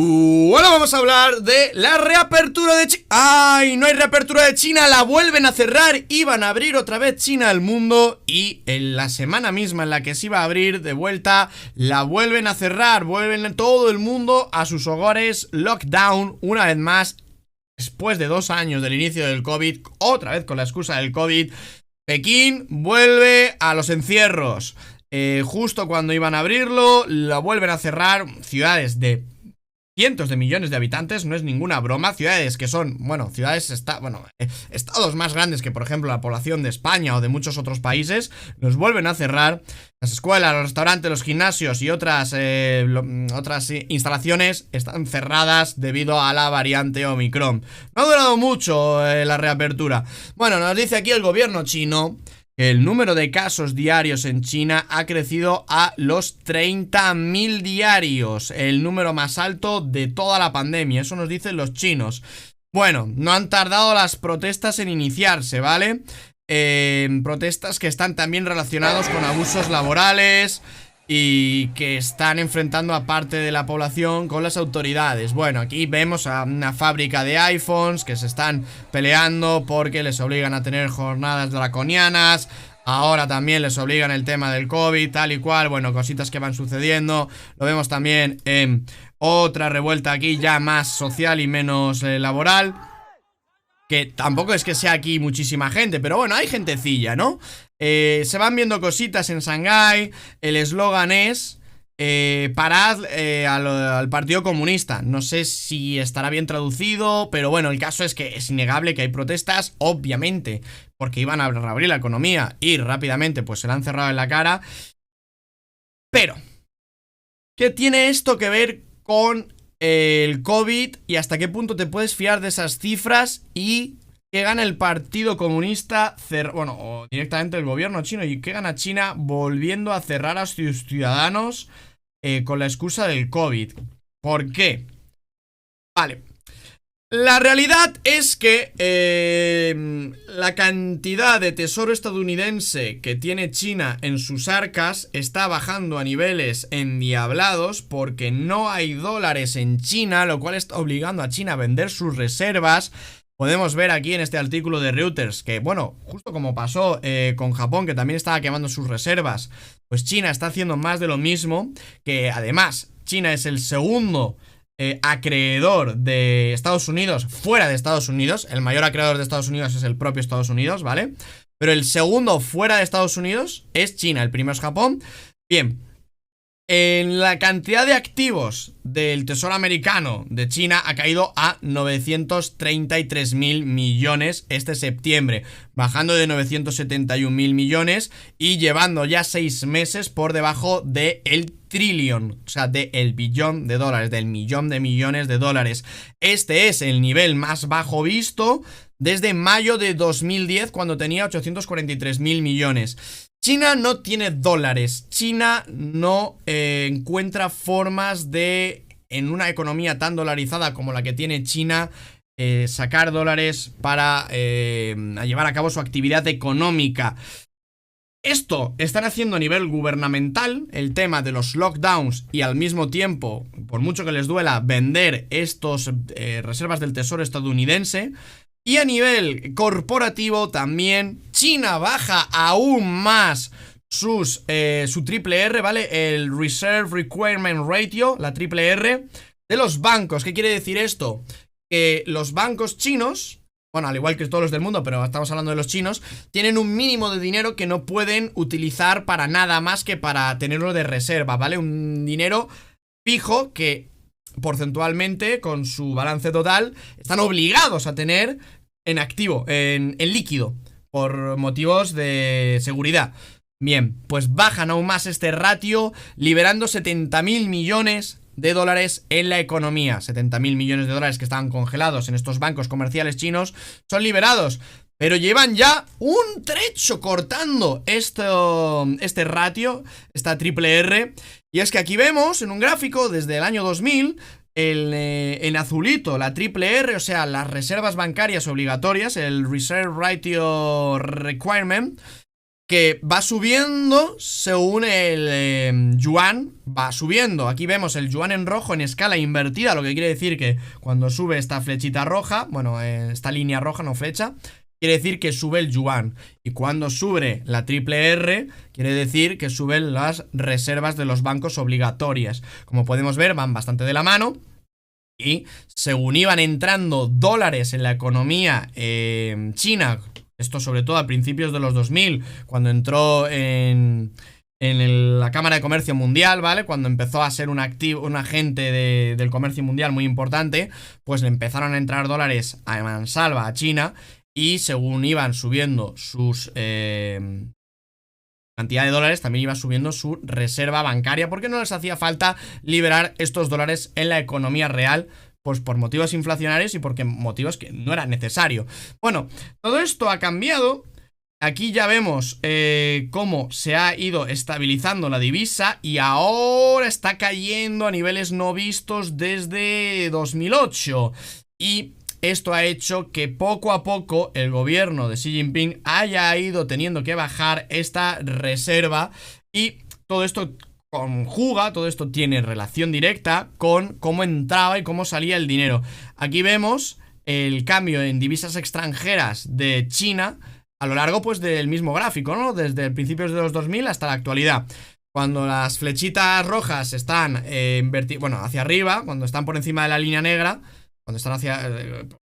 Bueno, vamos a hablar de la reapertura de China. ¡Ay! No hay reapertura de China, la vuelven a cerrar. Iban a abrir otra vez China al mundo y en la semana misma en la que se iba a abrir de vuelta, la vuelven a cerrar. Vuelven todo el mundo a sus hogares. Lockdown, una vez más. Después de 2 años del inicio del COVID, otra vez con la excusa del COVID, Pekín vuelve a los encierros. Justo cuando iban a abrirlo, la vuelven a cerrar. Ciudades de cientos de millones de habitantes, no es ninguna broma. Ciudades que son, estados más grandes que, por ejemplo, la población de España o de muchos otros países, los vuelven a cerrar. Las escuelas, los restaurantes, los gimnasios y otras instalaciones están cerradas debido a la variante Omicron. No ha durado mucho la reapertura. Bueno, nos dice aquí el gobierno chino que el número de casos diarios en China ha crecido a los 30.000 diarios, el número más alto de toda la pandemia, eso nos dicen los chinos. Bueno, no han tardado las protestas en iniciarse, ¿vale? Protestas que están también relacionados con abusos laborales y que están enfrentando a parte de la población con las autoridades. Bueno, aquí vemos a una fábrica de iPhones que se están peleando porque les obligan a tener jornadas draconianas. Ahora también les obligan el tema del COVID, tal y cual. Bueno, cositas que van sucediendo. Lo vemos también en otra revuelta aquí ya más social y menos laboral, que tampoco es que sea aquí muchísima gente, pero bueno, hay gentecilla, ¿no? Se van viendo cositas en Shanghái. El eslogan es parad al Partido Comunista. No sé si estará bien traducido, pero bueno, el caso es que es innegable que hay protestas, obviamente, porque iban a reabrir la economía y rápidamente pues se la han cerrado en la cara. Pero, ¿qué tiene esto que ver con el COVID y hasta qué punto te puedes fiar de esas cifras y qué gana el Partido Comunista, o directamente el gobierno chino, y qué gana China volviendo a cerrar a sus ciudadanos con la excusa del COVID? ¿Por qué? Vale. La realidad es que la cantidad de tesoro estadounidense que tiene China en sus arcas está bajando a niveles endiablados porque no hay dólares en China, lo cual está obligando a China a vender sus reservas. Podemos ver aquí en este artículo de Reuters que, bueno, justo como pasó con Japón, que también estaba quemando sus reservas, pues China está haciendo más de lo mismo, que además China es el segundo acreedor de Estados Unidos fuera de Estados Unidos. El mayor acreedor de Estados Unidos es el propio Estados Unidos, ¿vale? Pero el segundo fuera de Estados Unidos es China, el primero es Japón. Bien, en la cantidad de activos del tesoro americano de China ha caído a 933.000 millones este septiembre, bajando de 971.000 millones y llevando ya 6 meses por debajo del trillón, o sea, del billón de dólares, del millón de millones de dólares. Este es el nivel más bajo visto desde mayo de 2010, cuando tenía 843.000 millones. China no tiene dólares. China no encuentra formas de, en una economía tan dolarizada como la que tiene China, sacar dólares para llevar a cabo su actividad económica. Esto están haciendo a nivel gubernamental, el tema de los lockdowns, y al mismo tiempo, por mucho que les duela, vender estos reservas del tesoro estadounidense. Y a nivel corporativo también, China baja aún más su triple R, ¿vale? El Reserve Requirement Ratio, la triple R, de los bancos. ¿Qué quiere decir esto? Que los bancos chinos, bueno, al igual que todos los del mundo, pero estamos hablando de los chinos, tienen un mínimo de dinero que no pueden utilizar para nada más que para tenerlo de reserva, ¿vale? Un dinero fijo que porcentualmente, con su balance total, están obligados a tener en activo, en líquido, por motivos de seguridad. Bien, pues bajan aún más este ratio, liberando 70.000 millones de dólares en la economía. 70.000 millones de dólares que estaban congelados en estos bancos comerciales chinos son liberados, pero llevan ya un trecho cortando este ratio, esta triple R. Y es que aquí vemos en un gráfico desde el año 2000, en azulito, la triple R, o sea, las reservas bancarias obligatorias, el Reserve Ratio Requirement, que va subiendo según el yuan va subiendo. Aquí vemos el yuan en rojo en escala invertida, lo que quiere decir que cuando sube esta flechita roja, bueno, esta línea roja, no flecha, quiere decir que sube el yuan. Y cuando sube la triple R, quiere decir que suben las reservas de los bancos obligatorias. Como podemos ver, van bastante de la mano. Y según iban entrando dólares en la economía china, esto sobre todo a principios de los 2000, cuando entró la Cámara de Comercio Mundial, ¿vale? Cuando empezó a ser un agente del comercio mundial muy importante, pues le empezaron a entrar dólares a mansalva a China. Y según iban subiendo sus cantidad de dólares, también iba subiendo su reserva bancaria, porque no les hacía falta liberar estos dólares en la economía real, pues por motivos inflacionarios y porque motivos que no era necesario. Bueno, todo esto ha cambiado. Aquí ya vemos cómo se ha ido estabilizando la divisa y ahora está cayendo a niveles no vistos desde 2008. Y esto ha hecho que poco a poco el gobierno de Xi Jinping haya ido teniendo que bajar esta reserva, y todo esto conjuga, todo esto tiene relación directa con cómo entraba y cómo salía el dinero. Aquí vemos el cambio en divisas extranjeras de China a lo largo pues del mismo gráfico, ¿no? Desde principios de los 2000 hasta la actualidad. Cuando las flechitas rojas están hacia arriba, cuando están por encima de la línea negra, cuando están hacia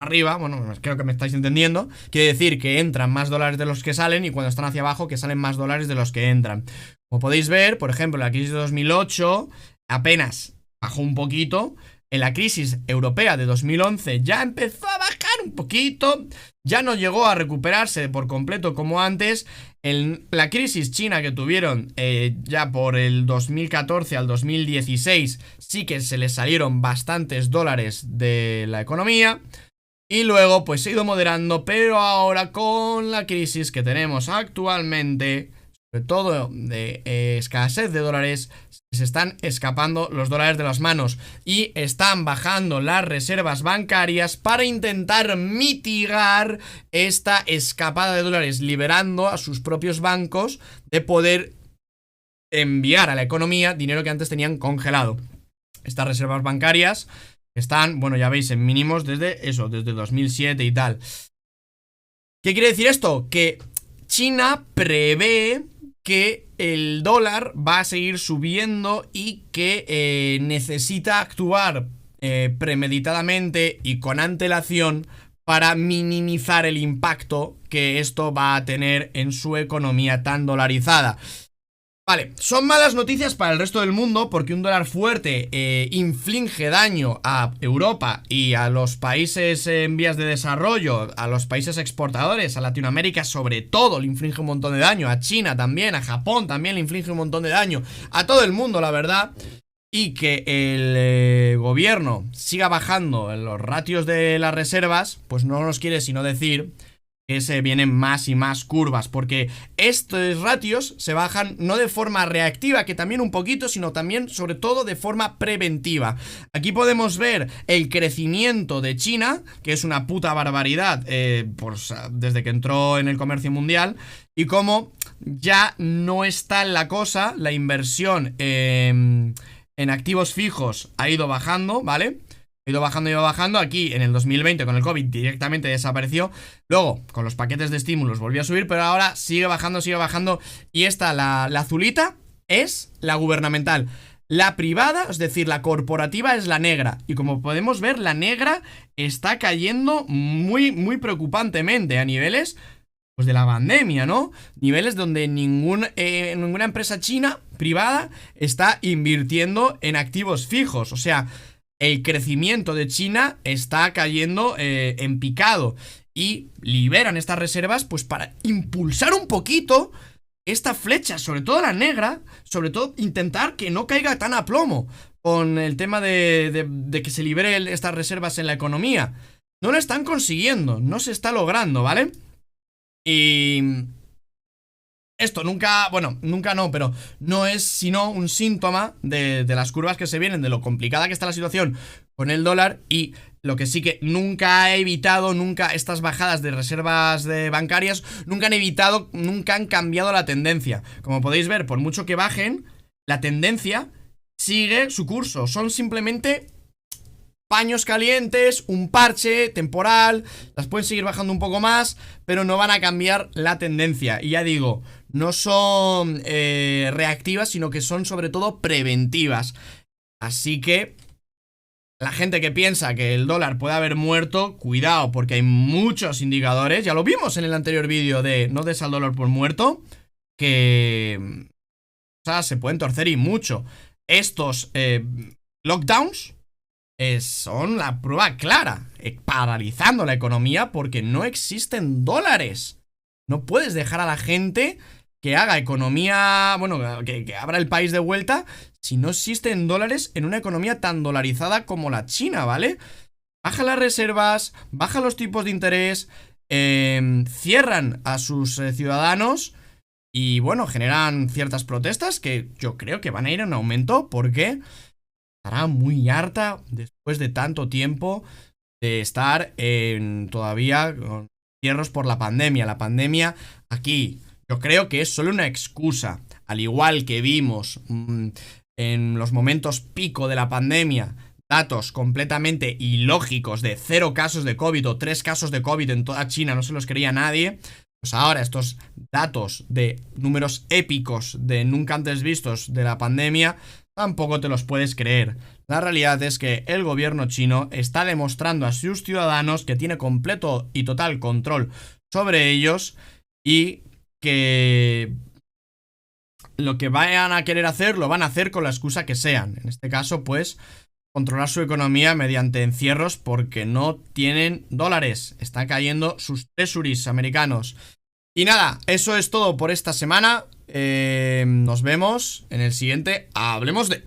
arriba, bueno, creo que me estáis entendiendo, quiere decir que entran más dólares de los que salen, y cuando están hacia abajo que salen más dólares de los que entran. Como podéis ver, por ejemplo, la crisis de 2008 apenas bajó un poquito. En la crisis europea de 2011 ya empezó a bajar un poquito, ya no llegó a recuperarse por completo como antes. En la crisis china que tuvieron ya por el 2014 al 2016 sí que se les salieron bastantes dólares de la economía, y luego pues se ha ido moderando, pero ahora con la crisis que tenemos actualmente, sobre todo de escasez de dólares, se están escapando los dólares de las manos y están bajando las reservas bancarias para intentar mitigar esta escapada de dólares, liberando a sus propios bancos de poder enviar a la economía dinero que antes tenían congelado. Estas reservas bancarias están, bueno, ya veis, en mínimos desde 2007 y tal. ¿Qué quiere decir esto? Que China prevé que el dólar va a seguir subiendo y que necesita actuar premeditadamente y con antelación para minimizar el impacto que esto va a tener en su economía tan dolarizada. Vale, son malas noticias para el resto del mundo, porque un dólar fuerte inflige daño a Europa y a los países en vías de desarrollo, a los países exportadores, a Latinoamérica sobre todo le inflige un montón de daño, a China también, a Japón también le inflige un montón de daño, a todo el mundo, la verdad. Y que el gobierno siga bajando los ratios de las reservas, pues no nos quiere sino decir que se vienen más y más curvas, porque estos ratios se bajan no de forma reactiva, que también un poquito, sino también, sobre todo, de forma preventiva. Aquí podemos ver el crecimiento de China, que es una puta barbaridad, pues, desde que entró en el comercio mundial, y cómo ya no está en la cosa, la inversión en activos fijos ha ido bajando, ¿vale? Ha ido bajando. Aquí en el 2020 con el COVID directamente desapareció. Luego con los paquetes de estímulos volvió a subir, pero ahora sigue bajando. Y esta, la azulita, es la gubernamental. La privada, es decir, la corporativa, es la negra. Y como podemos ver, la negra está cayendo muy, muy preocupantemente a niveles pues de la pandemia, ¿no? Niveles donde ninguna empresa china privada está invirtiendo en activos fijos. O sea, el crecimiento de China está cayendo en picado, y liberan estas reservas pues para impulsar un poquito esta flecha, sobre todo la negra, sobre todo intentar que no caiga tan a plomo con el tema de que se libere estas reservas en la economía. No lo están consiguiendo, no se está logrando, ¿vale? Y esto nunca no, pero no es sino un síntoma de las curvas que se vienen, de lo complicada que está la situación con el dólar. Y lo que sí que nunca ha evitado, nunca estas bajadas de reservas bancarias, nunca han evitado, nunca han cambiado la tendencia. Como podéis ver, por mucho que bajen, la tendencia sigue su curso. Son simplemente paños calientes, un parche temporal. Las pueden seguir bajando un poco más, pero no van a cambiar la tendencia. Y ya digo, no son reactivas, sino que son sobre todo preventivas. Así que la gente que piensa que el dólar puede haber muerto, cuidado, porque hay muchos indicadores. Ya lo vimos en el anterior vídeo de no des al dólar por muerto, que o sea, se pueden torcer y mucho. Estos lockdowns son la prueba clara, paralizando la economía porque no existen dólares. No puedes dejar a la gente que haga economía, bueno, que abra el país de vuelta si no existen dólares en una economía tan dolarizada como la China, ¿vale? Baja las reservas, baja los tipos de interés, cierran a sus ciudadanos y, bueno, generan ciertas protestas que yo creo que van a ir en aumento porque estará muy harta después de tanto tiempo de estar todavía con cierros por la pandemia. La pandemia aquí yo creo que es solo una excusa. Al igual que vimos en los momentos pico de la pandemia, datos completamente ilógicos de 0 casos de COVID o 3 casos de COVID en toda China, no se los creía nadie. Pues ahora estos datos de números épicos de nunca antes vistos de la pandemia tampoco te los puedes creer. La realidad es que el gobierno chino está demostrando a sus ciudadanos que tiene completo y total control sobre ellos y que lo que vayan a querer hacer lo van a hacer con la excusa que sean. En este caso, pues, controlar su economía mediante encierros porque no tienen dólares. Están cayendo sus treasuries americanos. Y nada, eso es todo por esta semana. Nos vemos en el siguiente Hablemos de...